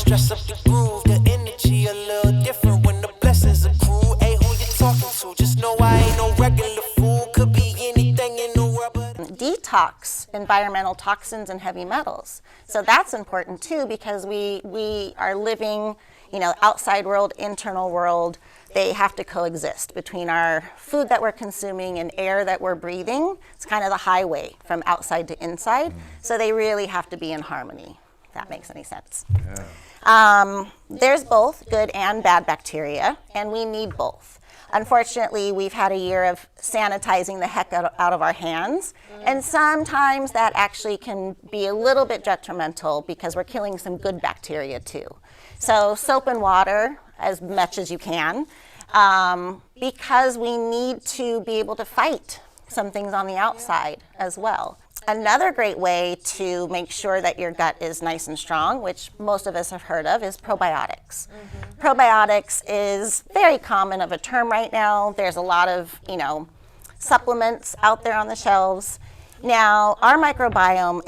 stress up the groove, the energy a little different when the blessings accrue. Hey, who you talking to? Just know I ain't no regular fool. Could be anything in the world, but detox environmental toxins and heavy metals. So that's important too, because we are living, outside world, internal world. They have to coexist between our food that we're consuming and air that we're breathing. It's kind of the highway from outside to inside. So they really have to be in harmony, if that makes any sense. Yeah. There's both good and bad bacteria, and we need both. Unfortunately, we've had a year of sanitizing the heck out of our hands, and sometimes that actually can be a little bit detrimental because we're killing some good bacteria too. So soap and water as much as you can, because we need to be able to fight some things on the outside as well. Another great way to make sure that your gut is nice and strong, which most of us have heard of, is probiotics. Probiotics is very common of a term right now. There's a lot of, supplements out there on the shelves. Now, our microbiome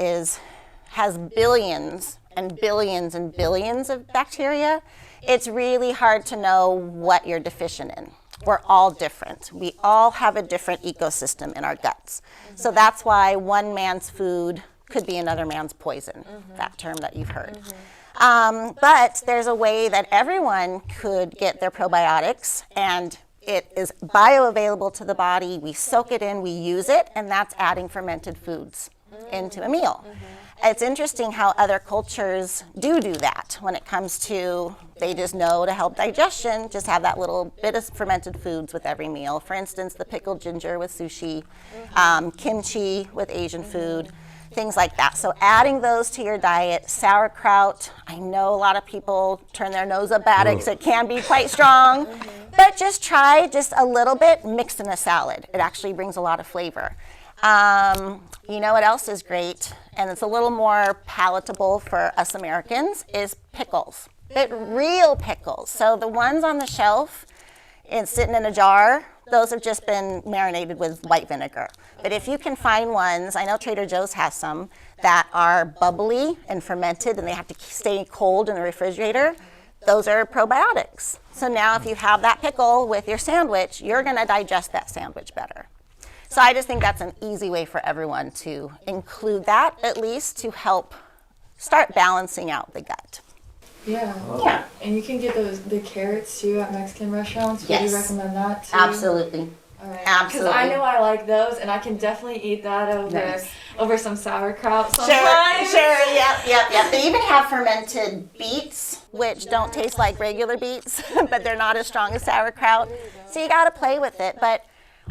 has billions and billions and billions of bacteria. It's really hard to know what you're deficient in. We're all different. We all have a different ecosystem in our guts. So that's why one man's food could be another man's poison, that term that you've heard. But there's a way that everyone could get their probiotics, and it is bioavailable to the body. We soak it in, we use it, and that's adding fermented foods into a meal. It's interesting how other cultures do that when it comes to, they just know to help digestion, just have that little bit of fermented foods with every meal. For instance, the pickled ginger with sushi, kimchi with Asian food, things like that. So adding those to your diet. Sauerkraut, I know a lot of people turn their nose up at it because it can be quite strong, but just try just a little bit mixed in a salad. It actually brings a lot of flavor. You know what else is great, and it's a little more palatable for us Americans, is pickles, but real pickles. So the ones on the shelf and sitting in a jar, those have just been marinated with white vinegar. But if you can find ones, I know Trader Joe's has some, that are bubbly and fermented and they have to stay cold in the refrigerator, those are probiotics. So now if you have that pickle with your sandwich, you're gonna digest that sandwich better. So I just think that's an easy way for everyone to include that, at least to help start balancing out the gut. Yeah. And you can get the carrots too at Mexican restaurants. Yes. Would you recommend that too? Absolutely. All right. Absolutely. Because I know I like those, and I can definitely eat that over some sauerkraut Sure, sometimes. yep. They even have fermented beets, which don't taste like regular beets, but they're not as strong as sauerkraut. So you gotta play with it, but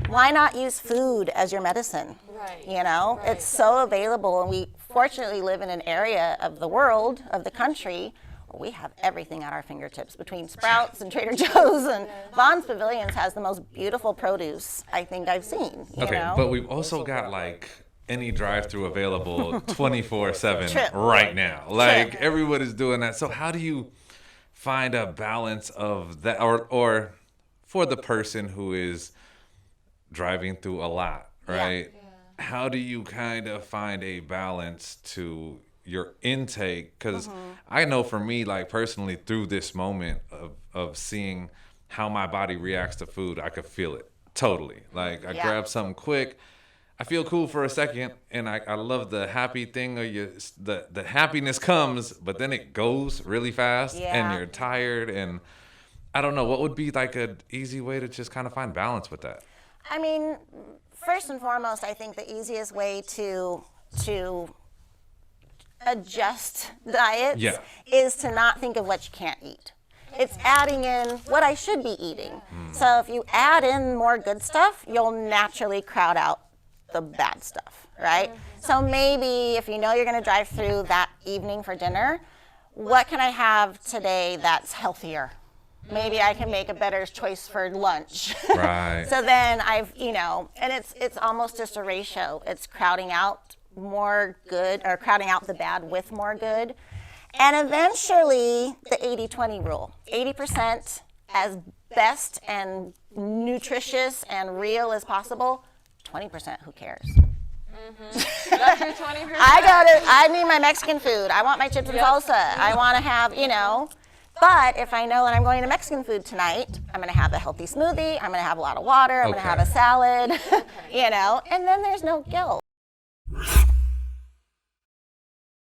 why not use food as your medicine? Right. It's so available, and we fortunately live in an area of the world, of the country, where we have everything at our fingertips between Sprouts and Trader Joe's, and Vaughn's Pavilions has the most beautiful produce I think I've seen. But we've also got like any drive-through available 24/7 True. right now. Like everyone is doing that. So how do you find a balance of that, or for the person who is driving through a lot, right? Yeah. How do you kind of find a balance to your intake? Because I know for me, like personally, through this moment of seeing how my body reacts to food, I could feel it totally. Like I grab something quick, I feel cool for a second, and I love the happy thing, or the happiness comes, but then it goes really fast, and you're tired, and I don't know, what would be like an easy way to just kind of find balance with that? I mean, first and foremost, I think the easiest way to adjust diets is to not think of what you can't eat. It's adding in what I should be eating. So if you add in more good stuff, you'll naturally crowd out the bad stuff, right? So maybe if you know you're gonna drive through that evening for dinner, what can I have today that's healthier? Maybe I can make a better choice for lunch. Right. So then and it's almost just a ratio. It's crowding out more good, or crowding out the bad with more good. And eventually the 80-20 rule. 80% as best and nutritious and real as possible, 20% who cares? That's your 20%. I need my Mexican food. I want my chips and salsa. I want to have, you know. But if I know that I'm going to Mexican food tonight, I'm going to have a healthy smoothie. I'm going to have a lot of water. I'm going to have a salad, you know, and then there's no guilt.